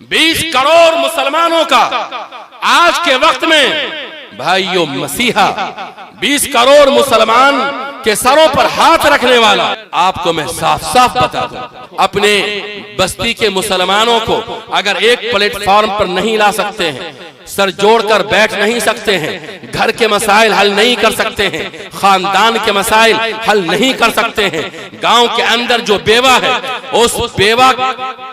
20 करोड़ मुसलमानों का आज के वक्त में भाइयों मसीहा 20 करोड़ मुसलमान के सरों पर हाथ रखने वाला। आपको मैं साफ साफ बता दूं, अपने बस्ती के मुसलमानों को अगर एक प्लेटफॉर्म पर नहीं ला सकते हैं, सर जोड़कर बैठ नहीं सकते हैं, घर के मसाइल हल नहीं कर सकते हैं, खानदान के मसाइल हल नहीं कर सकते हैं, गांव के अंदर जो बेवा है उस बेवा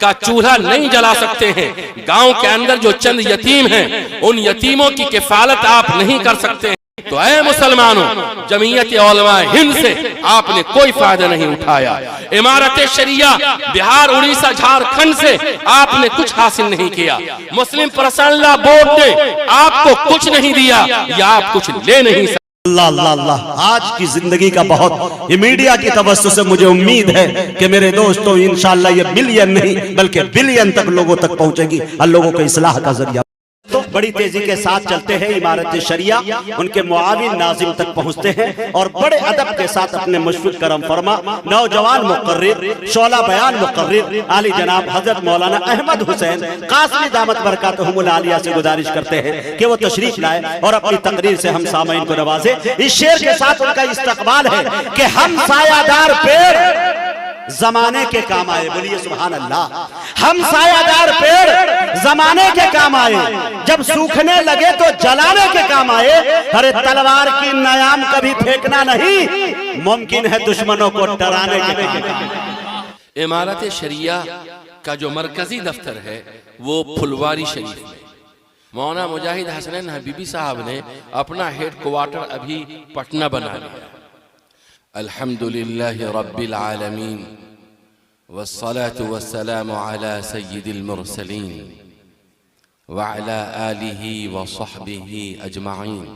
का चूल्हा नहीं जला सकते हैं, गांव के अंदर जो चंद यतीम हैं उन यतीमों की किफालत आप नहीं कर सकते हैं, तो ऐ मुसलमानों, जमीयत उलमा हिंद से आपने कोई फायदा नहीं उठाया। इमारत शरिया बिहार, उड़ीसा, झारखंड से आपने कुछ हासिल नहीं किया। मुस्लिम पर्सनल लॉ बोर्ड ने आपको कुछ नहीं दिया या आप कुछ ले नहीं सकते। अल्लाह अल्लाह अल्लाह, आज की जिंदगी का बहुत, ये मीडिया की तवज्जो से मुझे उम्मीद है कि मेरे दोस्तों इंशाअल्लाह ये मिलियन नहीं बल्कि बिलियन तक लोगों तक पहुंचेगी और लोगों को इस्लाह का जरिया। तो बड़ी तेजी के साथ चलते हैं, इमारत शरिया उनके मुआविन नाजिम तक पहुंचते हैं और बड़े अदब के साथ अपने मुशफिक करम फरमा नौजवान मुकर्रिर, शोला बयान मुकर्रिर आली जनाब हजरत मौलाना अहमद हुसैन कासमी दामत बरकातहुमुल आलिया से गुजारिश करते हैं कि वो तशरीफ लाए और अपनी तकरीर से हम सामईन को नवाजे। इस शेर के साथ उनका इस्तकबाल है कि हम सायादार पेड़ जमाने के काम आए, बोलिए सुभान अल्लाह। हम सायादार पेड़ जमाने के काम आए, जब सूखने लगे तो जलाने के काम आए। अरे तलवार की नयाम कभी फेंकना नहीं, मुमकिन है दुश्मनों को डराने के काम। इमारत शरिया का जो मरकजी दफ्तर है वो फुलवारी शरीफ में, मौलाना मुजाहिद हसनैन हबीबी साहब ने अपना हेड क्वार्टर अभी पटना बना लिया। अल्हम्दुलिल्लाहि रब्बिल आलमीन वस्सलातु वस्सलामु अला सय्यिदिल मुरसलीन व अला आलिहि व सहबिहि अजमाइन।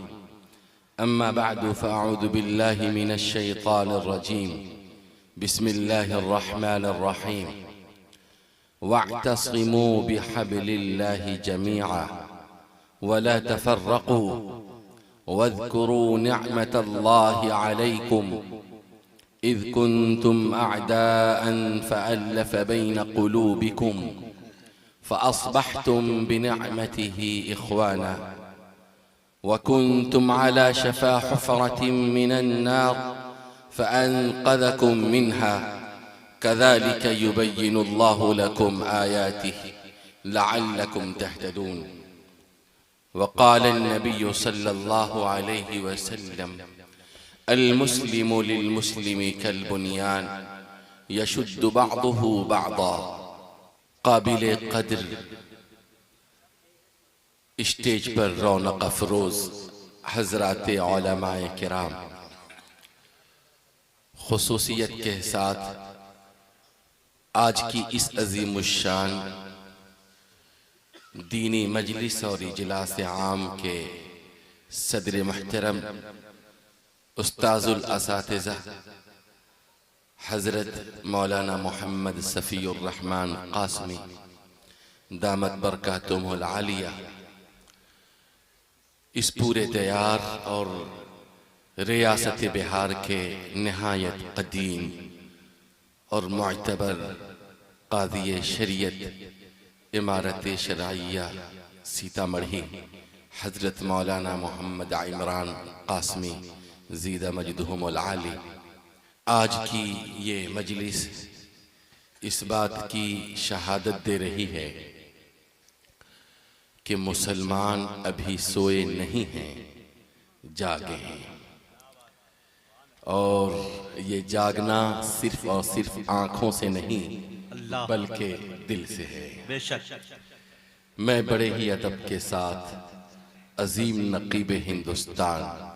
अम्मा बअदु फअऊज़ु बिल्लाहि मिनश शैतानिर रजीम। बिस्मिल्लाहिर रहमानिर रहीम। वअतसिमू बिहब्लिल्लाहि जमीअन व ला तफर्रक़ू वज़्कुरू निअमतल्लाहि अलैकुम इज़ कुन्तुम अअदाअन फ़अल्लफ़ बैन क़ुलूबिकुम फ़अस्बहतुम बिनिअमतिही इख़वाना व कुन्तुम अला शफ़ा हुफ़रतिन मिनन नार फ़अन्क़ज़कुम मिन्हा कज़ालिक युबय्यिनुल्लाहु लकुम आयातिही लअल्लकुम तहतदून। वक़ाल नबी सल्लल्लाहु अलैहि वसल्लम अल-मुस्लिमु लिल-मुस्लिमि कल-बुनियान यशुद्दु बअदुहु बअदा। काबिल क़द्र स्टेज पर रौनक अफरोज हज़रात उलमाए किराम, खुसूसियत के साथ आज की इस अज़ीमुश्शान दीनी मजलिस और इजलास आम के सदर मुहतरम उस्ताजुल असातिज़ा हज़रत मौलाना मोहम्मद सफ़ीउर रहमान क़ासमी दामत बरकातुहुमुल आलिया, इस पूरे दयार और रियासत बिहार के नहायत क़दीम और मुअतबर क़ाज़ी शरीयत इमारत शराइया सीतामढ़ी हज़रत मौलाना मोहम्मद इमरान क़ासमी ज़ीदा मजदहुमुल आली, आज की ये मजलिस इस बात की शहादत दे रही है कि मुसलमान अभी सोए नहीं हैं, जागे हैं। और ये जागना सिर्फ और सिर्फ आँखों से नहीं बल्कि दिल से है। बेशक मैं बड़े ही अदब के साथ अजीम नकीब हिंदुस्तान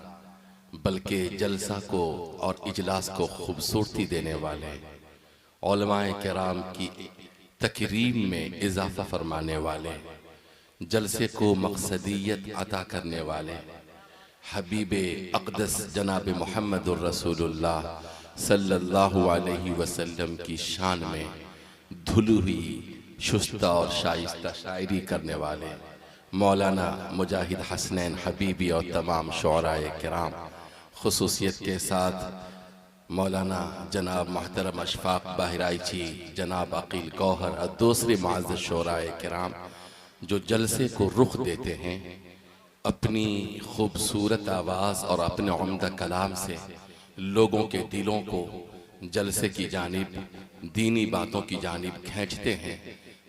बल्कि जलसा को और इजलास को खूबसूरती देने वाले उलमाए किराम की तकरीम में इजाफा फरमाने वाले, जलसे को मकसदियत अता करने वाले हबीबे अक़दस जनाब मुहम्मदुर रसूलुल्लाह सल्लल्लाहु अलैहि वसल्लम की शान में धुली हुई शुस्ता और शाइस्ता शायरी करने वाले मौलाना मुजाहिद हसनैन हबीबी और तमाम शुअराए किराम, खुसूसियत के साथ मौलाना जनाब मोहतरम अशफाक बहराइची, जनाब अकील गौहर और दूसरे मुअज़्ज़ज़ शोराए किराम जो जलसे को रुख देते हैं, अपनी खूबसूरत आवाज़ और अपने उम्दा कलाम से लोगों के दिलों को जलसे की जानिब, दीनी बातों की जानिब खींचते हैं।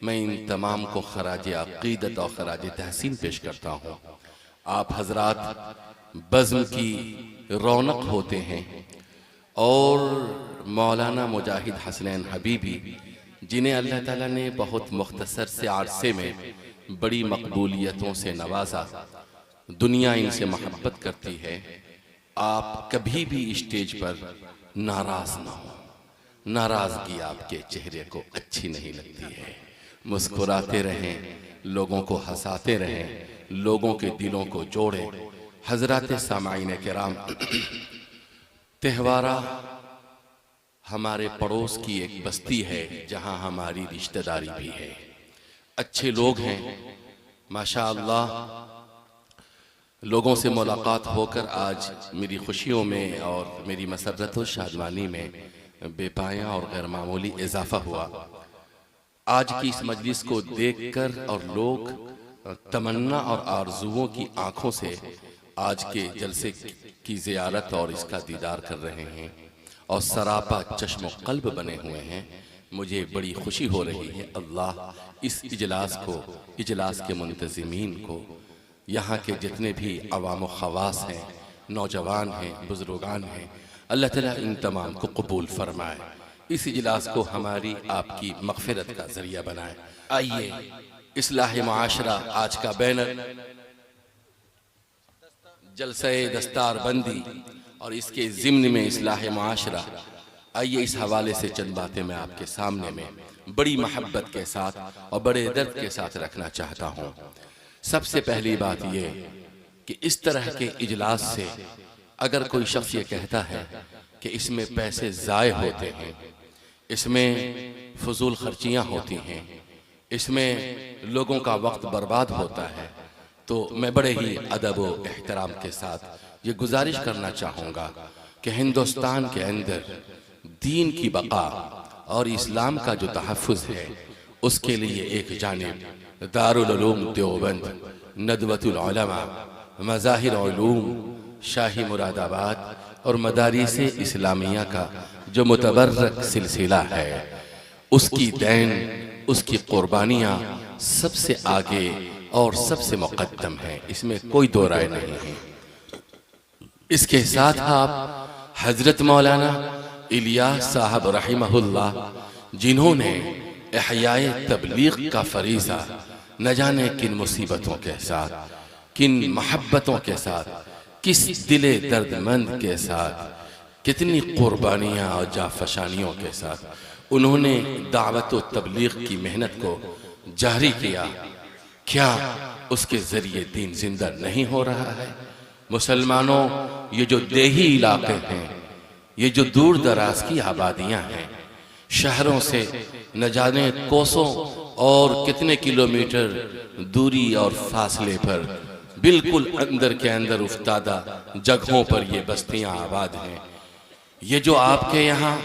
मैं इन तमाम को खराज अक़ीदत और खराज तहसीन पेश करता हूँ। आप हजरात बज़्म की रौनक होते हैं और मौलाना मुजाहिद हसनैन हबीबी, जिन्हें अल्लाह ताला ने बहुत मुख्तसर से अरसे में बड़ी मकबूलियतों से नवाजा, दुनिया इनसे मोहब्बत करती है। आप कभी भी स्टेज पर नाराज ना हो। नाराजगी आपके चेहरे को अच्छी नहीं लगती है। मुस्कुराते रहें, लोगों को हंसाते रहें, लोगों के दिलों को जोड़ें। हजरात सामाईन किराम, तेहवारा हमारे पड़ोस की एक बस्ती है जहां हमारी रिश्तेदारी भी है। अच्छे लोग हैं माशाअल्लाह। लोगों से मुलाकात होकर आज मेरी खुशियों में और मेरी मसरत और शादमानी में बेपाया और गैर मामूली इजाफा हुआ। आज की इस मजलिस को देखकर और लोग तमन्ना और आरजुओं की आंखों से आज के जलसे की ज़ियारत और इसका दीदार कर रहे हैं और सरापा चश्म कल्ब बने हुए हैं। मुझे बड़ी खुशी हो रही है। अल्लाह इस इजलास को, इजलास के मुंतज़िमीन को, यहाँ के जितने भी अवाम व ख़वास हैं, नौजवान हैं, बुज़ुर्गान हैं, अल्लाह ताला इन तमाम को कबूल फरमाए। इस इजलास को हमारी आपकी मग़फ़िरत का ज़रिया बनाए। आइए, इस्लाह माशरा आज का बैनर जलसे दस्तार बंदी और इसके ज़िम्न में इस्लाह माशरा। आइए इस हवाले से चंद बातें मैं आपके सामने में बड़ी मोहब्बत के साथ और बड़े दर्द के साथ रखना चाहता हूँ। सबसे पहली बात ये कि इस तरह के इजलास से अगर कोई शख्स ये कहता है कि इसमें पैसे ज़ाय होते हैं, इसमें फजूल खर्चियाँ होती हैं, इसमें लोगों का वक्त बर्बाद होता है, तो मैं बड़े ही अदब व एहतराम के साथ ये गुजारिश करना चाहूँगा कि हिंदुस्तान के अंदर दीन की बका और इस्लाम का जो तहफ़्फ़ुज़ है, उसके लिए एक जानिब दारुल उलूम देवबंद, नदवतुल उलमा, मज़ाहिर उलूम, शाही मुरादाबाद और मदारिस इस्लामिया का जो मुतबर्रक सिलसिला है, उसकी दैन, उसकी कुर्बानियाँ सबसे आगे और सबसे मुक़द्दम है। इसमें कोई दो राय नहीं है। इसके साथ आप हजरत मौलाना इलियास साहब रहिमहुल्लाह, जिन्होंने इहयाए तबलीग का फरीज़ा न जाने किन मुसीबतों के साथ, किन मोहब्बतों के साथ, किस दिले दर्दमंद के साथ, कितनी कुर्बानियाँ और जाफशानियों के साथ उन्होंने दावत व तबलीग की मेहनत को जारी किया। क्या उसके ज़रिए दीन जिंदा नहीं हो रहा है? मुसलमानों, ये जो देही इलाके हैं, ये जो दूर दराज की आबादियाँ हैं, शहरों से न जाने कोसों और कितने किलोमीटर दूरी और फासले पर बिल्कुल अंदर के अंदर उफ्तादा जगहों पर ये बस्तियां आबाद हैं। ये जो आपके यहाँ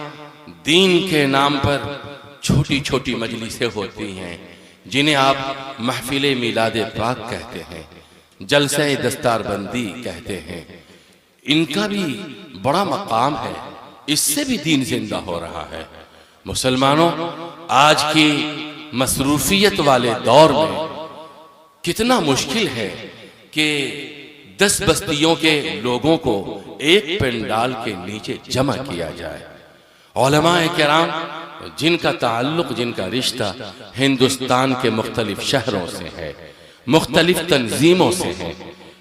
दीन के नाम पर छोटी छोटी मजलिसें होती हैं, जिन्हें आप महफिल मिलाद पाक कहते हैं, जलसे दस्तारबंदी कहते हैं, इनका भी बड़ा मकाम है। इससे भी दीन जिंदा हो रहा है। मुसलमानों, आज की मसरूफियत वाले दौर में कितना मुश्किल है कि 10 बस्तियों के लोगों को एक पंडाल के नीचे जमा किया जाए। उलमाए किराम, जिनका ताल्लुक, जिनका रिश्ता हिंदुस्तान के मुख्तलिफ शहरों से है, मुख्तलिफ तंजीमों से है,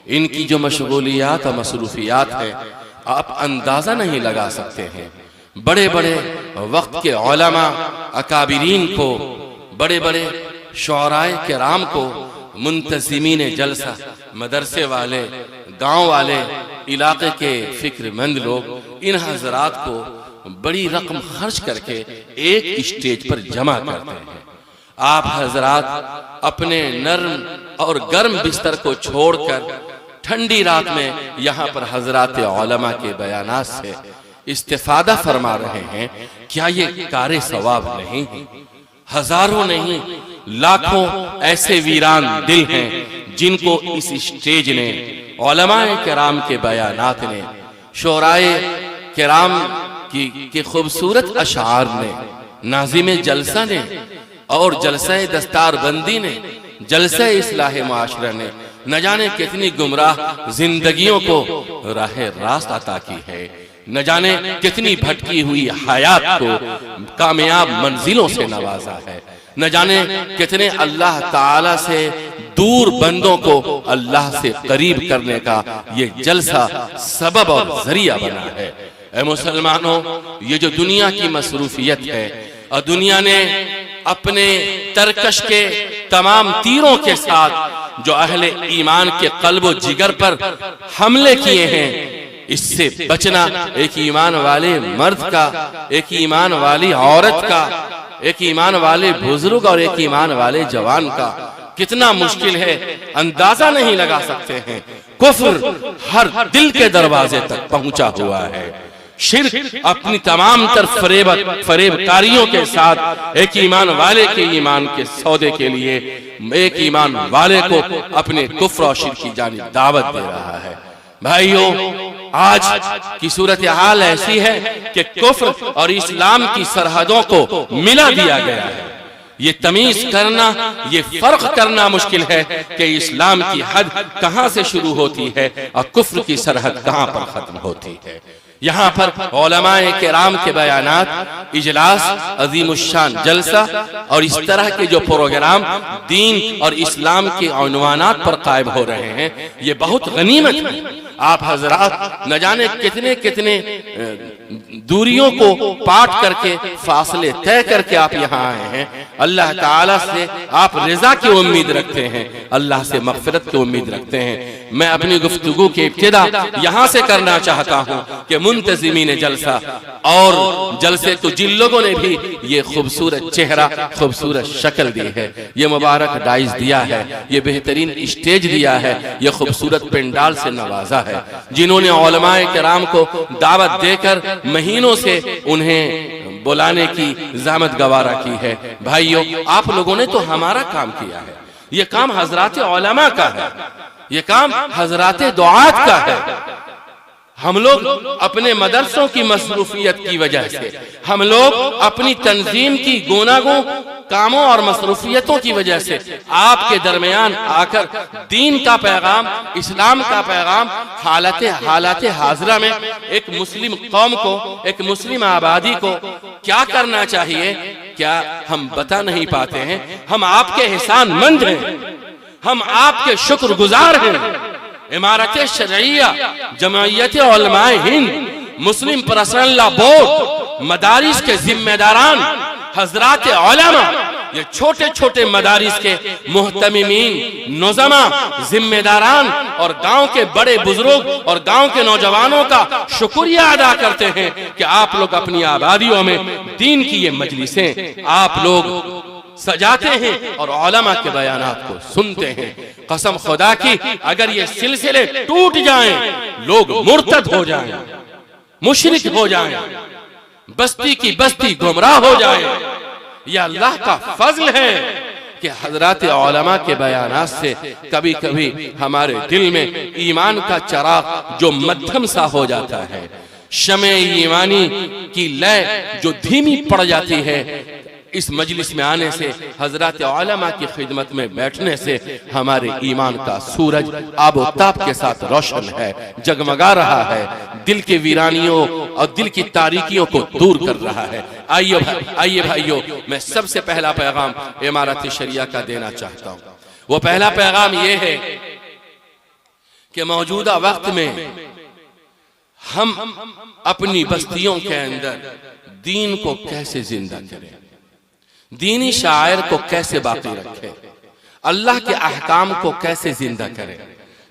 इनकी जो मशगूलियात और मसरूफियात है, आप अंदाजा नहीं लगा सकते हैं। बड़े बड़े वक्त के उलमा अकाबिरीन को, बड़े बड़े शुअराए किराम को, मुंतज़िमीन जलसा, मदरसे वाले, गांव वाले, इलाके के फिक्रमंद लोग इन हजरात को बड़ी रकम खर्च करके एक स्टेज पर जमा करते हैं। आप हजरात अपने नर्म और गर्म बिस्तर को छोड़कर ठंडी रात में यहाँ पर हजरात उलमा के बयानात से इस्तिफादा फरमा रहे हैं, क्या ये कारे सवाब नहीं है? हजारों नहीं लाखों ऐसे वीरान दिल हैं जिनको इस स्टेज ने, उलमाए किराम के बयानात ने, शोराए किराम की खूबसूरत अशार ने, नाज़िम जलसा ने और जलसा दस्तारबंदी ने, जलसा इस्लाह मुआशरा ने न जाने कितनी गुमराह जिंदगियों को राह रास्त अता की है, न जाने कितनी भटकी हुई हयात को कामयाब मंजिलों से नवाजा है, न जाने कितने अल्लाह ताला से दूर बंदों को अल्लाह से करीब करने का ये जलसा सबब और जरिया बना है। ऐ मुसलमानों, ये जो दुनिया की मसरूफियत है और दुनिया ने अपने तरकश के तमाम तीरों के साथ जो अहले ईमान के कल्ब जिगर पर हमले किए हैं, इससे बचना एक ईमान वाले मर्द का, एक ईमान वाली औरत का, एक ईमान वाले बुजुर्ग और एक ईमान वाले जवान का कितना मुश्किल है, अंदाजा नहीं लगा सकते हैं। कुफ्र हर दिल के दरवाजे तक पहुंचा हुआ है। शिर्क अपनी तमाम तर फरेबकारियों के साथ एक ईमान वाले के ईमान के सौदे के लिए एक ईमान वाले को अपने कुफ्र और शिर्क की जानिब दावत दे रहा है। भाइयों, आज की सूरत हाल ऐसी है कि कुफ्र और इस्लाम की सरहदों को मिला दिया गया है। ये तमीज करना, ये फर्क करना मुश्किल है कि इस्लाम की हद कहां से शुरू होती है और कुफ्र की सरहद कहां पर खत्म होती है। यहाँ पर उलमाए किराम के बयानात, इजलास, अजीमुश्शान जलसा और इस तरह के जो प्रोग्राम दीन और इस्लाम के उन्वानात पर कायम हो रहे हैं, ये बहुत गनीमत है। आप हजरात न जाने कितने कितने दूरियों को पाट करके, फासले तय करके आप यहाँ आए हैं। अल्लाह ताला से आप रिजा की उम्मीद रखते हैं, अल्लाह से मग़फ़िरत की उम्मीद रखते हैं। मैं अपनी गुफ्तगू की इब्तिदा यहाँ से करना चाहता हूँ कि मुंतज़िमीन जलसा और जलसे को जिन लोगों ने भी ये खूबसूरत चेहरा, खूबसूरत शक्ल दी है, ये मुबारक डाइज दिया है, ये बेहतरीन स्टेज दिया है, ये खूबसूरत पेंडाल से नवाजा है, जिन्होंने उलमाए किराम को दावत देकर महीनों से उन्हें बुलाने की ज़हमत गवारा की है। भाइयों, आप लोगों ने तो हमारा काम किया है, ये काम हजरात उलमा का है, ये काम हजरात दुआत का है। हम लोग अपने मदरसों की मसरूफियत की वजह से, हम लोग अपनी तंजीम की गुनागों कामों और मसरूफियतों की वजह से आपके दरमियान आकर दीन का पैगाम, इस्लाम का पैगाम हालात हाजरा में एक मुस्लिम कौम को, एक मुस्लिम आबादी को क्या करना चाहिए, क्या हम बता नहीं पाते हैं। हम आपके एहसानमंद हैं, हम आपके शुक्रगुजार हैं। इमारत शरइया, जमइयत उलमाए हिंद, मुस्लिम पर्सनल लॉ बोर्ड, मदारिस के जिम्मेदारान, हजरात उलमा, ये छोटे छोटे मदारिस के मुहतमिमीन, नौजमा, जिम्मेदारान और गांव के बड़े बुजुर्ग और गांव के नौजवानों का शुक्रिया अदा करते हैं कि आप लोग अपनी आबादियों में दीन की ये मजलिसें आप लोग सजाते हैं और उलमा के बयानात को सुनते हैं। कसम खुदा की, अगर ये सिलसिले टूट जाएं, लोग मुर्तद हो जाएं, मुशरिक हो जाएं, बस्ती की बस्ती गुमराह हो जाए, यह अल्लाह का फजल है कि हजरात उलमा के बयानात से कभी कभी हमारे दिल में ईमान का चराग जो मध्यम सा हो जाता है, शमे ईमानी की लय जो धीमी पड़ जाती है, इस मजलिस में आने से, हजरत उलमा की खिदमत में बैठने से हमारे ईमान का सूरज आबोताब के साथ रोशन है, जगमगा रहा है, दिल के वीरानियों और दिल की तारीकियों को दूर कर रहा है। आइए भाइयों, मैं सबसे पहला पैगाम इमारत शरिया का देना चाहता हूँ। वो पहला पैगाम ये है कि मौजूदा वक्त में हम अपनी बस्तियों के अंदर दीन को कैसे जिंदा करें, दीनी शायर को कैसे बाकी रखें, अल्लाह के अहकाम को कैसे जिंदा करें,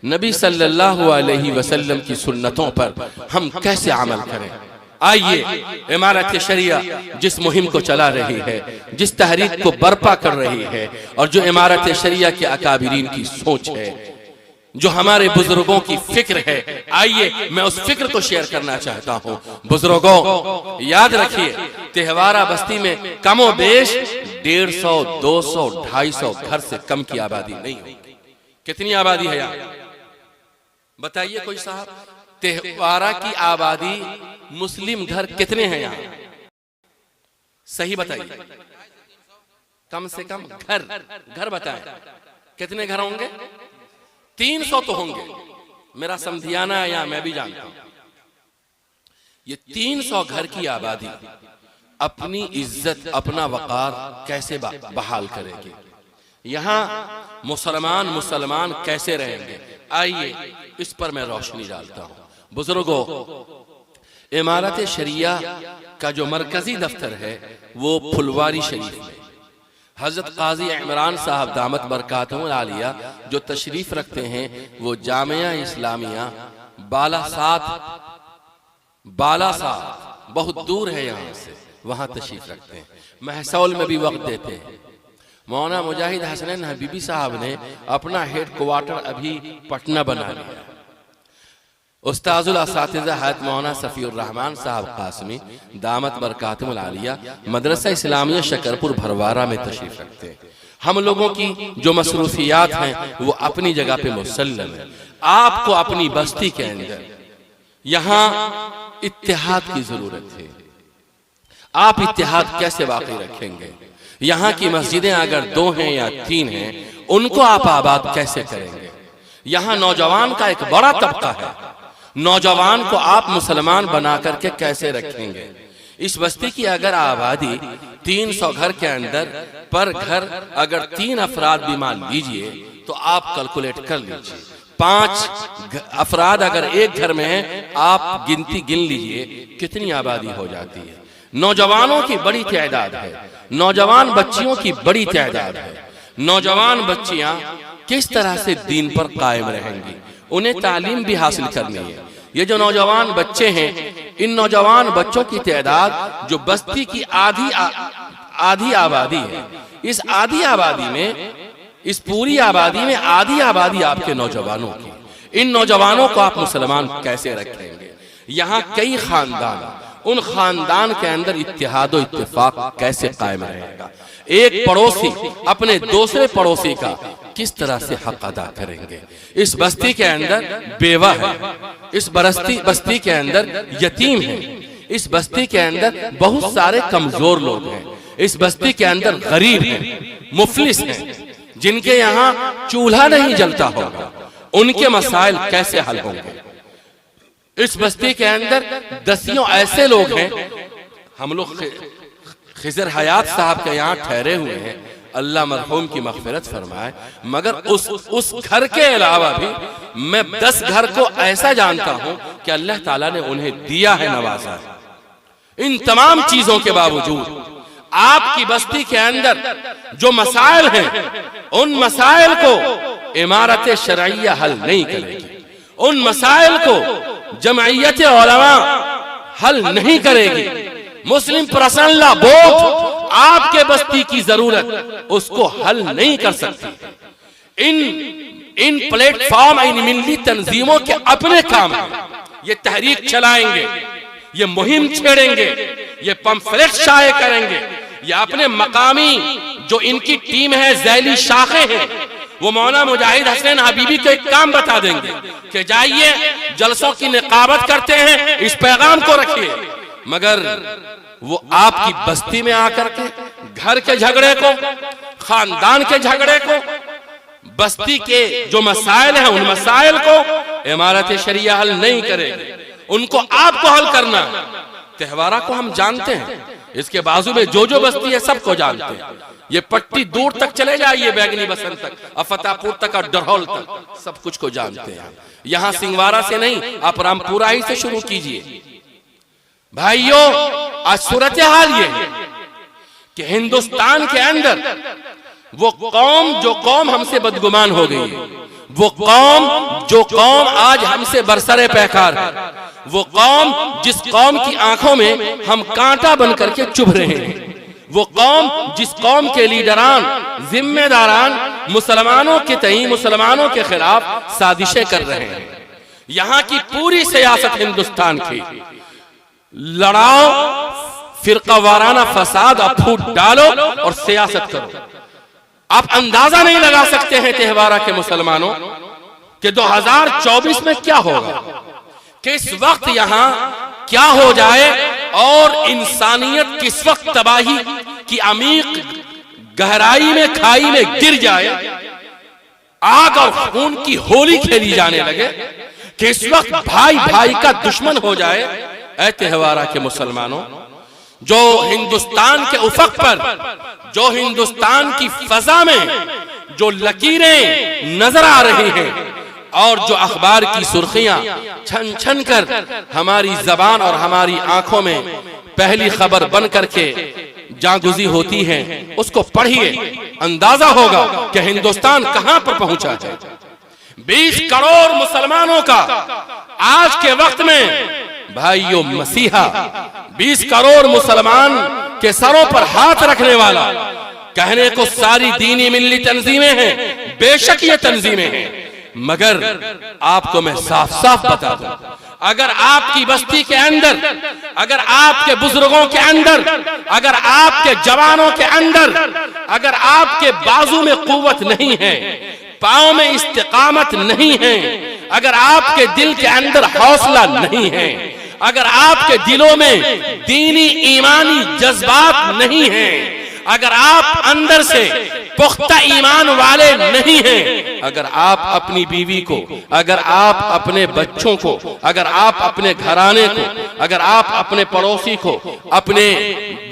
नबी सल्लल्लाहु अलैहि वसल्लम की सुन्नतों पर हम कैसे अमल करें। आइए, इमारत शरिया जिस मुहिम को चला रही है, जिस तहरीक को बर्पा कर रही है और जो इमारत शरिया के अकाबिरीन की सोच है, जो हमारे बुजुर्गों की फिक्र है। आइए मैं उस फिक्र को शेयर करना चाहता हूं। बुजुर्गों, याद रखिए, तिहवारा बस्ती में कमो बेश 150, 200, 250 घर से कम की आबादी नहीं होगी। कितनी आबादी है यहाँ बताइए कोई साहब? तिहवारा की आबादी मुस्लिम घर कितने हैं यहाँ? सही बताइए, कम से कम घर बताएं, कितने घर होंगे? 300 तो होंगे, मेरा समझियाना है यहाँ, मैं भी जानता हूं। ये 300 घर की आबादी अपनी इज्जत, अपना वकार कैसे बहाल करेगी? यहाँ मुसलमान कैसे रहेंगे? आइए इस पर मैं रोशनी डालता हूं। बुजुर्गों, इमारत शरिया का जो मरकजी दफ्तर है वो फुलवारी शरीफ में, हजरत काजी इमरान साहब दामत बरकातहुल आलिया जो तशरीफ रखते हैं, वो जामिया इस्लामिया बालासात बहुत दूर है यहाँ से, वहाँ तशरीफ रखते हैं। महसौल में भी वक्त देते हैं। मौलाना मुजाहिद हसनैन हबीबी साहब ने अपना हेड क्वार्टर अभी पटना बना लिया। उस्ताजुल असातिज़ा हज़रत मौलाना सफ़ीउर रहमान साहब कासमी दामत बरकातहुल आलिया मदरसा इस्लामिया शकरपुर भरवारा में तशरीफ रखते हैं। हम लोगों की जो मसरूफियात हैं वो अपनी जगह पे मुसल्लम है। आपको अपनी बस्ती के अंदर यहाँ इत्तेहाद की जरूरत है। आप इत्तेहाद कैसे बाकी रखेंगे? यहाँ की मस्जिदें अगर 2 हैं या 3 हैं, उनको आप आबाद कैसे करेंगे? यहाँ नौजवान का एक बड़ा तबका है, नौजवान को आप मुसलमान बना करके कैसे रखेंगे? इस बस्ती की अगर आबादी 300 घर के अंदर पर घर अगर 3 अफराद भी मान लीजिए तो आप कैलकुलेट कर लीजिए, 5 अफराद अगर एक घर में है, आप गिनती गिन लीजिए कितनी आबादी हो जाती है। नौजवानों की बड़ी तादाद है, नौजवान बच्चियों की बड़ी तादाद है। नौजवान बच्चियां किस तरह से दीन पर कायम रहेंगी? उन्हें तालीम भी हासिल करनी है। ये जो नौजवान बच्चे हैं, इन नौजवान बच्चों की तादाद जो बस्ती की आधी आबादी है, इस आधी आबादी में, इस पूरी आबादी में आधी आबादी आपके नौजवानों की। इन नौजवानों को आप मुसलमान कैसे रखेंगे? यहाँ कई खानदान, उन खानदान के अंदर इत्तेहाद और इत्तेफाक कैसे कायम रहेगा? एक पड़ोसी अपने दूसरे पड़ोसी का किस तरह से हक अदा करेंगे? इस बस्ती के अंदर बेवा है, इस बस्ती के अंदर यतीम है, इस बस्ती के अंदर बहुत सारे कमजोर लोग हैं, इस बस्ती के अंदर गरीब हैं, मुफलिस हैं, जिनके यहाँ चूल्हा नहीं जलता होगा। उनके मसाइल कैसे हल होंगे? इस बस्ती के अंदर 10 ऐसे लोग हैं, हम लोग खिजर हयात साहब के यहाँ ठहरे हुए हैं, अल्लाह मरहूम की मग़फ़िरत फरमाए, मगर उस घर के अलावा भी मैं 10 घर को ऐसा जानता हूं कि अल्लाह ताला ने उन्हें दिया है, नवाजा है। इन तमाम चीजों के बावजूद आपकी बस्ती के अंदर जो मसाइल हैं, उन मसाइल को इमारत शरइया हल नहीं करेगी, उन मसाइल को जमइयत उलमा हल नहीं करेगी। मुस्लिम पर्सनल लॉ बोर्ड आपके बस्ती की जरूरत उसको हल नहीं कर सकती। इन प्लेटफॉर्म, इन मिली तंजीमों के अपने काम हैं। ये तहरीक चलाएंगे, ये मुहिम छेड़ेंगे, ये पंफलेट शाये करेंगे, ये अपने मकामी जो इनकी टीम है, ज़ैली शाखें हैं, वो मौलाना मुजाहिद हसनैन हबीबी को एक काम बता देंगे कि जाइए जलसों की निकाबत करते हैं, इस पैगाम को रखिए। मगर वो आपकी बस्ती में आकर के घर के झगड़े को, खानदान के झगड़े को, बस्ती के जो मसाइल हैं, उन मसाइल को इमारत शरिया हल नहीं करेगी, उनको आपको हल करना। तिहवारा को हम जानते हैं, इसके बाजू में जो बस्ती है सबको जानते हैं। ये पट्टी दूर तक चले जाइए, बैगनी बसंत तक, फतेहपुर तक और डरहौल तक, सब कुछ को जानते हैं। यहाँ सिंगवारा से नहीं, आप रामपुरा ही से शुरू कीजिए। भाइयों, आज सूरत हाल ये है कि हिंदुस्तान के अंदर वो कौम जो कौम हमसे बदगुमान हो गई है, वो कौम जो कौम आज हमसे बरसरे पैकार है, वो कौम जिस कौम की आंखों में हम कांटा बन करके चुभ रहे हैं, वो कौम जिस कौम के लीडरान जिम्मेदारान मुसलमानों के तई मुसलमानों के खिलाफ साजिशें कर रहे हैं। यहाँ की पूरी सियासत हिंदुस्तान की लड़ाओ, फिरका वाराना फसाद आप फूट डालो और सियासत करो। आप अंदाजा नहीं लगा सकते हैं तेहवारा के मुसलमानों कि 2024 में क्या होगा, किस वक्त यहाँ क्या हो जाए और इंसानियत किस वक्त तबाही की अमीक गहराई में खाई में गिर जाए, आग और खून की होली खेली जाने लगे, किस वक्त भाई भाई का दुश्मन हो जाए। ऐ तेहवारा के मुसलमानों, जो हिंदुस्तान के उफक पर, जो हिंदुस्तान की फजा में जो लकीरें नजर आ रही हैं और जो अखबार की सुर्खियां छन छन कर हमारी जबान और हमारी आंखों में पहली खबर बन करके जागुजी होती हैं, उसको पढ़िए, अंदाजा होगा कि हिंदुस्तान कहां पर पहुंचा है। 20 करोड़ मुसलमानों का आज के वक्त में भाइयों मसीहा, 20 करोड़ मुसलमान के सरों पर हाथ रखने वाला, कहने को सारी दीनी मिल्ली तंजीमें हैं, बेशक ये तंजीमें हैं, मगर आपको मैं साफ साफ बता दूं, अगर आपकी बस्ती के अंदर, अगर आपके बुजुर्गों के अंदर, अगर आपके जवानों के अंदर, अगर आपके बाजू में कुव्वत नहीं है, पांव में इस्तिकामत नहीं है, अगर आपके दिल के अंदर हौसला नहीं है, अगर आपके दिलों में दीनी ईमानी जज्बात नहीं है, अगर आप अंदर से पुख्ता ईमान वाले नहीं हैं, अगर आप अपनी बीवी को, अगर आप अपने बच्चों को, अगर आप अपने घराने को, अगर आप अपने पड़ोसी को, अपने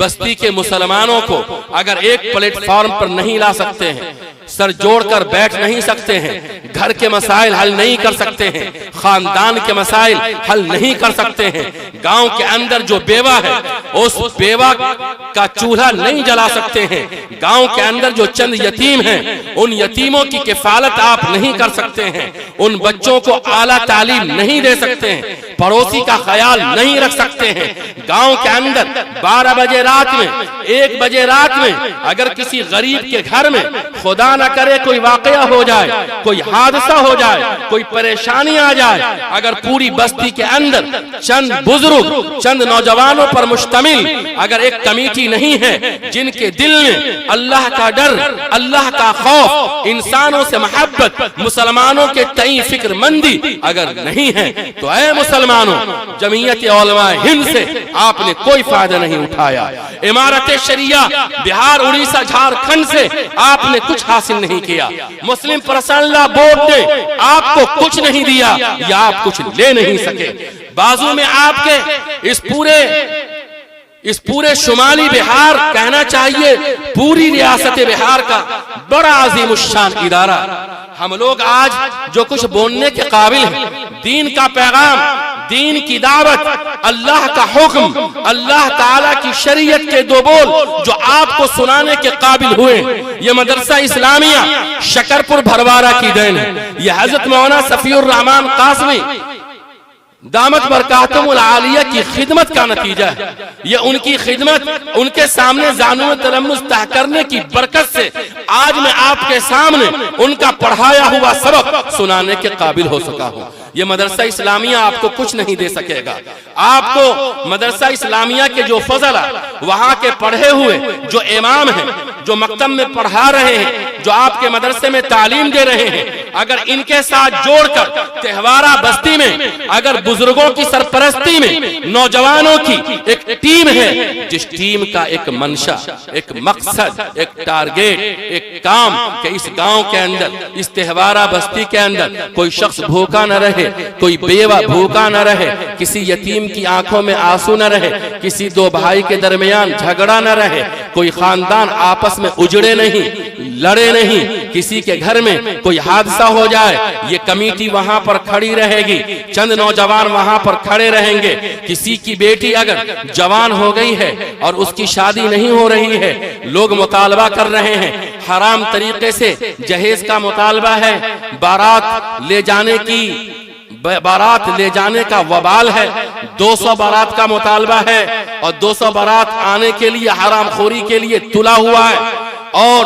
बस्ती के मुसलमानों को अगर एक प्लेटफॉर्म पर नहीं ला सकते हैं, सर जोड़कर बैठ नहीं सकते हैं, घर के मसाइल हल नहीं कर सकते हैं, खानदान के मसाइल हल नहीं कर सकते हैं, गांव के अंदर जो बेवा है उस बेवा का चूल्हा नहीं जला सकते हैं, गांव के अंदर जो चंद यतीम हैं उन यतीमों की किफालत आप नहीं कर सकते हैं, उन बच्चों को आला तालीम नहीं दे सकते हैं, पड़ोसी का ख्याल नहीं रख सकते हैं, गांव के अंदर 12 बजे रात में, 1 बजे रात में अगर किसी गरीब के घर में खुदा न करे कोई वाकया हो जाए, कोई हादसा हो जाए, कोई परेशानी आ जाए, अगर पूरी बस्ती के अंदर चंद बुजुर्ग, चंद नौजवानों पर मुश्तमिल अगर एक कमेटी नहीं है जिनके दिल में अल्लाह का डर, अल्लाह का खौफ, इंसानों से मोहब्बत, मुसलमानों के तई फिक्रमंदी अगर नहीं है, तो ऐ मुसलमानों, जमीयत उलमा हिंद से आपने कोई फायदा नहीं उठाया। इमारत शरिया बिहार, उड़ीसा, झारखंड से आपने कुछ हासिल नहीं किया। मुस्लिम पर्सनल लॉ बोर्ड ने आपको कुछ नहीं दिया या आप कुछ ले नहीं सके। बाजू में आपके इस पूरे शुमाली बिहार, कहना चाहिए पूरी रियासत बिहार का बड़ा अजीम उश्शान इदारा, हम लोग आज जो कुछ बोलने के काबिल हैं, दीन का पैगाम, दीन की दावत, अल्लाह का हुक्म, अल्लाह ताला की शरीयत के 2 बोल जो आपको सुनाने के काबिल हुए, ये मदरसा इस्लामिया शकरपुर भरवारा की देन है। यह हजरत मौलाना सफीउर रहमान कासमी दामत बरकातुहुल आलिया की खिदमत का नतीजा है। ये उनकी खिदमत, उनके सामने जानू तलम्मुस तह करने की बरकत से आज मैं आपके सामने उनका पढ़ाया हुआ सबक सुनाने के काबिल हो सका हूँ। ये मदरसा इस्लामिया आपको कुछ नहीं दे सकेगा। आपको मदरसा इस्लामिया के जो फजला, वहाँ के पढ़े हुए जो इमाम हैं, जो मकतब में पढ़ा रहे हैं, जो आपके मदरसे में तालीम दे रहे हैं, अगर इनके साथ जोड़कर तेहवारा बस्ती में अगर बुजुर्गों की सरपरस्ती में नौजवानों की एक टीम है, जिस टीम का एक मंशा, एक मकसद, एक टारगेट, एक काम कि इस गांव के अंदर, इस तेहवारा बस्ती के अंदर कोई शख्स भूखा न रहे, कोई बेवा भूखा न रहे, किसी यतीम की आंखों में आंसू न रहे, किसी 2 भाई के दरमियान झगड़ा न रहे, कोई खानदान आपस में उजड़े नहीं, लड़े नहीं, किसी के घर में कोई हादसा हो जाए, ये कमेटी वहां पर खड़ी रहेगी, चंद नौजवान वहां पर खड़े रहेंगे। किसी की बेटी अगर जवान हो गई है और उसकी शादी नहीं हो रही है, लोग मुतालबा कर रहे हैं, हराम तरीके से जहेज का मुतालबा है, बारात ले जाने का वबाल है, 200 बारात का मुतालबा है और 200 बारात आने के लिए हरामखोरी के लिए तुला हुआ है और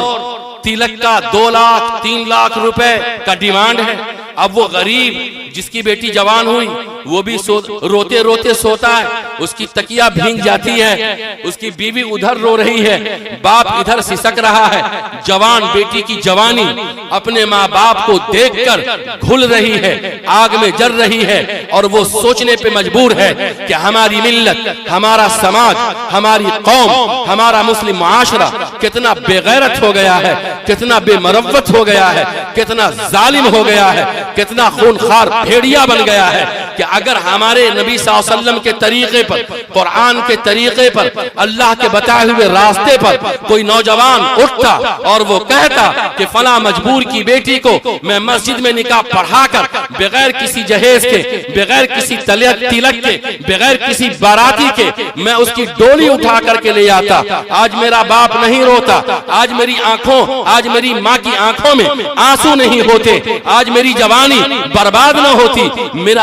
तिलक का 2 लाख 3 लाख रुपए का डिमांड है। अब वो गरीब जिसकी बेटी जवान हुई वो भी रोते रोते सोता है, उसकी तकिया भीग जाती है, उसकी बीवी उधर रो रही है, बाप इधर सिसक रहा है। जवान बेटी की जवानी अपने माँ बाप को देखकर घुल रही है, आग में जल रही है और वो सोचने पे मजबूर है कि हमारी मिल्लत, हमारा समाज, हमारी कौम, हमारा मुस्लिम मुआशरा कितना बेगैरत हो गया है, कितना बेमरवत हो गया है, कितना जालिम हो गया है, कितना खूनखार भेड़िया बन गया है कि अगर हमारे नबी सल्लल्लाहु अलैहि वसल्लम के तरीके पर, कुरान के तरीके पर, अल्लाह के बताए हुए रास्ते पर कोई नौजवान उठता और वो कहता कि फला मजबूर की बेटी को मैं मस्जिद में निकाह पढ़ाकर बगैर किसी जहेज के, बगैर किसी तिलक के, बगैर किसी बाराती के मैं उसकी डोली उठा करके ले आता, आज मेरा बाप नहीं रोता, आज मेरी आंखों, आज मेरी माँ की आंखों में आंसू नहीं होते, आज मेरी जवानी बर्बाद न होती,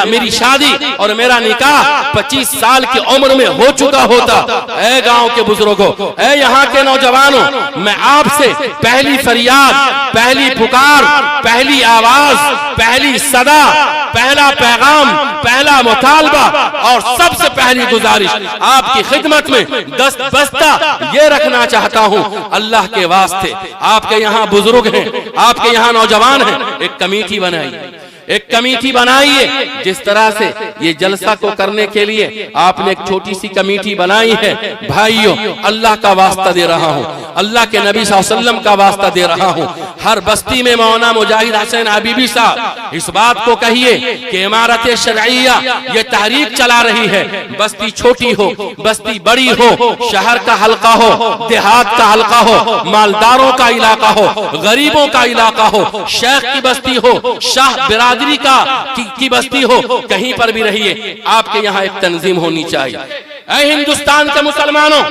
मेरी शादी और मेरा निकाह 25 साल की उम्र में हो चुका होता। ऐ गांव के बुजुर्गों, ऐ यहाँ के नौजवानों, मैं आपसे पहली फरियाद, पहली पुकार, पहली आवाज, पहली सदा, पहला पैगाम, पहला मुतालबा और सबसे पहली गुजारिश आपकी खिदमत में दस्त बस्ता ये रखना चाहता हूँ, अल्लाह के वास्ते आपके यहाँ बुजुर्ग हैं, आपके यहाँ नौजवान हैं, एक कमेटी बनाइए, एक कमेटी बनाइए। जिस तरह से ये जलसा को करने के लिए आपने एक छोटी सी कमेटी बनाई है, भाइयों अल्लाह का वास्ता दे रहा हूँ, अल्लाह के नबी सल्लल्लाहु अलैहि वसल्लम का वास्ता दे रहा हूँ, हर बस्ती में मौलाना मुजाहिद हुसैन हबीबी साहब इस बात को कहिए कि इमारत शरइया ये तहरीक चला रही है, बस्ती छोटी हो, बस्ती बड़ी हो, शहर का हल्का हो, देहात का हल्का हो, मालदारों का इलाका हो, गरीबों का इलाका हो, शेख की बस्ती हो, शाह बिरादरी की बस्ती हो, कहीं पर भी रहिए, आपके यहाँ एक तंजीम होनी चाहिए। ऐ हिंदुस्तान के मुसलमानों,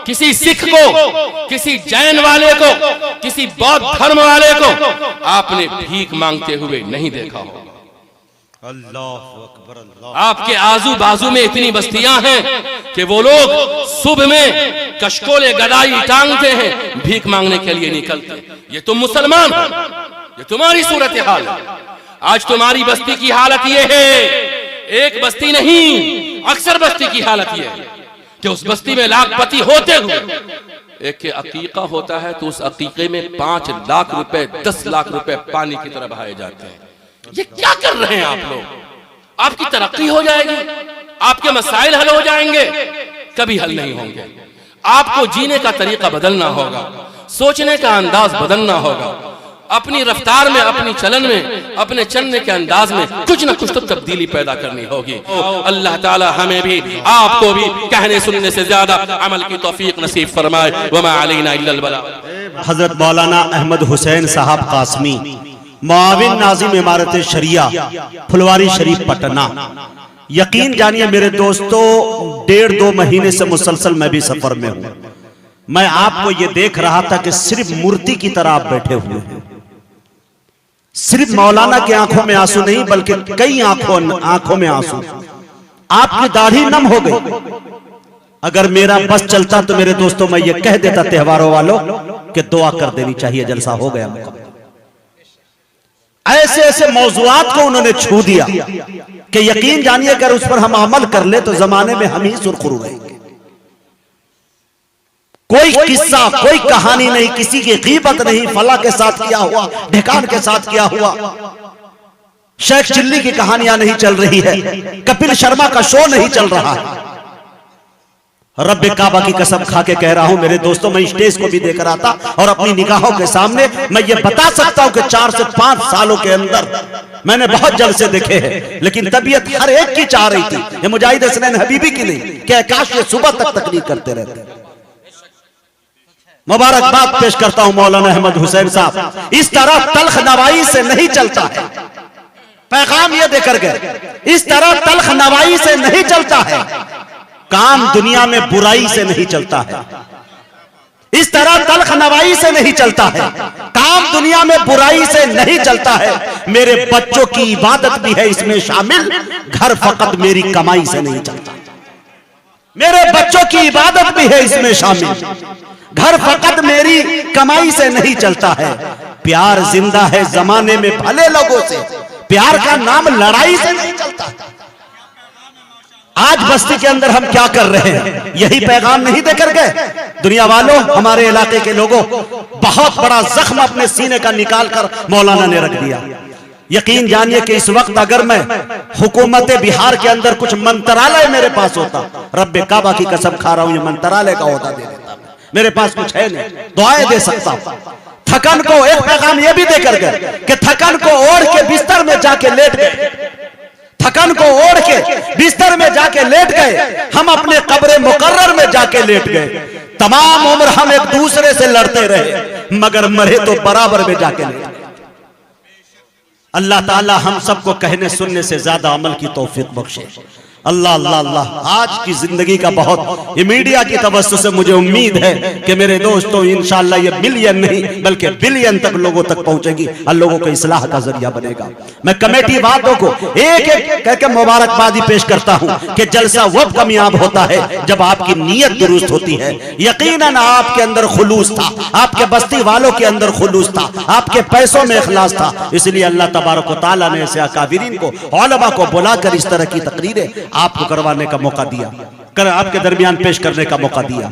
किसी सिख को, किसी जैन वाले को, किसी बौद्ध धर्म वाले को आपने भीख मांगते हुए नहीं देखा होगा। अल्लाह अकबर, अल्लाह। आपके आजू बाजू में इतनी बस्तियां हैं कि वो लोग सुबह में कशकोले गदाई टांगते हैं, भीख मांगने के लिए निकलते हैं। ये तुम मुसलमान हो, ये तुम्हारी सूरत हाल है। आज तुम्हारी बस्ती की हालत ये है, एक बस्ती नहीं अक्सर बस्ती की हालत ये है कि उस बस्ती में लाखपति होते हुए एक के अकीका होता है तो उस अकीके में 5 लाख रुपए 10 लाख रुपए पानी की तरह बहाए जाते हैं। ये क्या कर रहे हैं आप लोग? आपकी तरक्की हो जाएगी, आपके मसाइल हल हो जाएंगे? कभी हल नहीं होंगे। आपको जीने का तरीका बदलना होगा, सोचने का अंदाज बदलना होगा, अपनी रफ्तार में, अपनी चलन में, अपने चलने के अंदाज में कुछ न कुछ तो तब्दीली पैदा करनी होगी। अल्लाह ताला हमें भी आपको भी कहने सुनने से ज्यादा अमल की तौफीक नसीब फरमाए। वमा अलैना इल्लल बलाग। हजरत मौलाना अहमद हुसैन साहब कासमी, मुआविन नाज़िम इमारत शरिया, फुलवारी शरीफ, पटना। यकीन जानिए मेरे दोस्तों, 1.5-2 महीने से मुसलसल मैं भी सफर में हूं। मैं आपको ये देख रहा था कि सिर्फ मूर्ति की तरह आप बैठे हुए हैं। सिर्फ मौलाना की आंखों में आंसू नहीं बल्कि कई आंखों में आंसू। आपकी दाढ़ी नम हो गई। अगर मेरा बस चलता तो मेरे दोस्तों मैं ये कह देता त्योहारों वालों कि दुआ कर देनी चाहिए, जलसा हो गया। ऐसे ऐसे मौजूआत को उन्होंने छू दिया कि यकीन जानिए अगर उस पर हम अमल कर ले तो जमाने में हम ही सुरखरू रहेंगे। कोई किस्सा, कोई कहानी नहीं, किसी की गीबत नहीं, फला के साथ किया हुआ, ढिकान के साथ किया हुआ, शेख चिल्ली की कहानियां नहीं चल रही है, कपिल शर्मा का शो नहीं चल रहा है। रब्बे काबा की कसम खा के कह रहा हूं मेरे दोस्तों, मैं स्टेज को भी देख रहा था और अपनी निगाहों के सामने मैं ये बता सकता हूं कि 4 से 5 सालों के अंदर मैंने बहुत जलसे देखे हैं, लेकिन तबीयत हर एक की चाह रही थी, ये मुजाहिद हुसैन हबीबी की नहीं कि काश ये सुबह तक तकलीफ करते रहते। मुबारकबाद पेश करता हूं मौलाना अहमद हुसैन साहब, इस तरह तल्ख नवाई से नहीं चलता है। पैगाम ये देकर गए, इस तरह तल्ख नवाई से नहीं चलता है। काम दुनिया में बुराई से नहीं चलता है, इस तरह तल्ख नवाई से नहीं चलता है। काम दुनिया में बुराई से नहीं चलता है। मेरे बच्चों की इबादत भी है इसमें शामिल, घर फकत मेरी कमाई से नहीं चलता। मेरे बच्चों की इबादत भी है इसमें शामिल। घर फकत मेरी कमाई से नहीं चलता है, प्यार जिंदा है जमाने में भले लोगों से, प्यार का नाम लड़ाई से नहीं चलता। आज बस्ती के अंदर हम क्या कर रहे हैं, यही पैगाम नहीं देकर गए? दुनिया वालों, हमारे इलाके के लोगों, बहुत बड़ा जख्म अपने सीने का निकाल कर मौलाना ने रख दिया। यकीन जानिए कि इस वक्त अगर मैं हुकूमत बिहार के अंदर कुछ मंत्रालय मेरे पास होता, रब्बे काबा की कसम खा रहा हूं, ये मंत्रालय का होता दे देता। मेरे पास कुछ है नहीं, दुआएं दे सकता। थकन को एक पैगाम ये भी देकर गए कि थकन को ओढ़ के बिस्तर में जाके लेट गए, थकन को ओढ़ के बिस्तर में जाके लेट गए, हम अपने कब्र मुकर्रर में जाके लेट गए। तमाम उम्र हम एक दूसरे से लड़ते रहे, मगर मरे तो बराबर में जाके लेट गए। अल्लाह ताला हम सबको कहने सुनने से ज्यादा अमल की तौफीक बख्शे। अल्लाह अल्लाह अल्लाह। आज की जिंदगी का बहुत, ये मीडिया की तवज्जो से मुझे उम्मीद है कि मेरे दोस्तों इंशाअल्लाह ये मिलियन नहीं बल्कि बिलियन तक लोगों तक पहुंचेगी और लोगों को इस्लाह का जरिया बनेगा। मैं कमेटी वालों को एक एक करके मुबारकबादी पेश करता हूं कि जलसा वो कामयाब होता है जब आपकी नीयत दुरुस्त होती है। यकीनन आपके अंदर खुलूस था, आपके बस्ती वालों के अंदर खुलूस था, आपके पैसों में इखलास था, इसलिए अल्लाह तबारक व तआला ने ऐसे अकाबिरीन को, उलमा को बुलाकर इस तरह की तकरीरें आपको करवाने का मौका दिया, आपके दरमियान पेश करने का मौका दिया।